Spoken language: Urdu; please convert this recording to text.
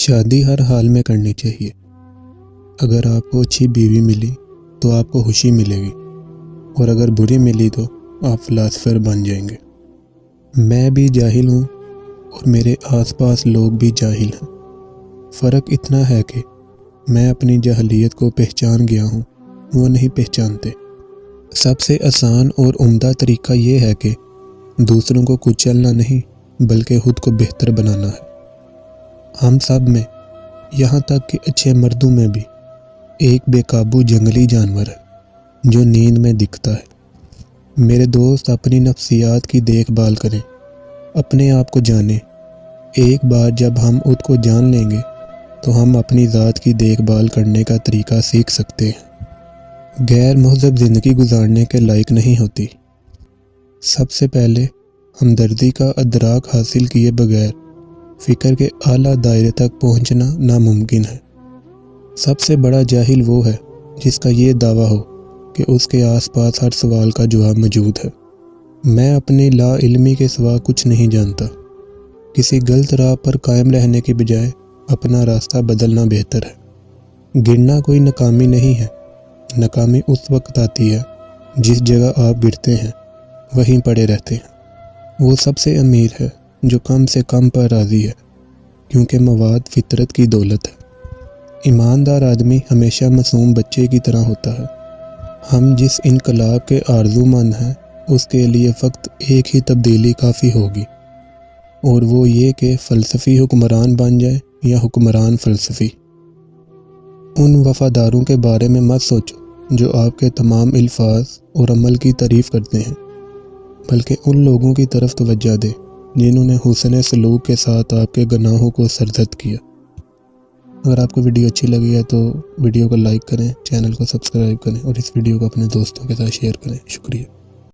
شادی ہر حال میں کرنی چاہیے۔ اگر آپ کو اچھی بیوی ملی تو آپ کو خوشی ملے گی، اور اگر بری ملی تو آپ فلاسفر بن جائیں گے۔ میں بھی جاہل ہوں اور میرے آس پاس لوگ بھی جاہل ہیں۔ فرق اتنا ہے کہ میں اپنی جاہلیت کو پہچان گیا ہوں، وہ نہیں پہچانتے۔ سب سے آسان اور عمدہ طریقہ یہ ہے کہ دوسروں کو کچلنا نہیں بلکہ خود کو بہتر بنانا ہے۔ ہم سب میں، یہاں تک کہ اچھے مردوں میں بھی، ایک بے قابو جنگلی جانور ہے جو نیند میں دکھتا ہے۔ میرے دوست، اپنی نفسیات کی دیکھ بھال کریں، اپنے آپ کو جانیں۔ ایک بار جب ہم خود کو جان لیں گے تو ہم اپنی ذات کی دیکھ بھال کرنے کا طریقہ سیکھ سکتے ہیں۔ غیر مہذب زندگی گزارنے کے لائق نہیں ہوتی۔ سب سے پہلے ہمدردی کا ادراک حاصل کیے بغیر فکر کے اعلیٰ دائرے تک پہنچنا ناممکن ہے۔ سب سے بڑا جاہل وہ ہے جس کا یہ دعویٰ ہو کہ اس کے آس پاس ہر سوال کا جواب موجود ہے۔ میں اپنی لا علمی کے سوا کچھ نہیں جانتا۔ کسی غلط راہ پر قائم رہنے کی بجائے اپنا راستہ بدلنا بہتر ہے۔ گرنا کوئی ناکامی نہیں ہے۔ ناکامی اس وقت آتی ہے جس جگہ آپ گرتے ہیں وہیں پڑے رہتے ہیں۔ وہ سب سے امیر ہے جو کم سے کم پر راضی ہے، کیونکہ مواد فطرت کی دولت ہے۔ ایماندار آدمی ہمیشہ معصوم بچے کی طرح ہوتا ہے۔ ہم جس انقلاب کے آرزو مند ہیں اس کے لیے فقط ایک ہی تبدیلی کافی ہوگی، اور وہ یہ کہ فلسفی حکمران بن جائے یا حکمران فلسفی۔ ان وفاداروں کے بارے میں مت سوچو جو آپ کے تمام الفاظ اور عمل کی تعریف کرتے ہیں، بلکہ ان لوگوں کی طرف توجہ دیں جنہوں نے حسن سلوک کے ساتھ آپ کے گناہوں کو سرزد کیا۔ اگر آپ کو ویڈیو اچھی لگی ہے تو ویڈیو کو لائک کریں، چینل کو سبسکرائب کریں اور اس ویڈیو کو اپنے دوستوں کے ساتھ شیئر کریں۔ شکریہ۔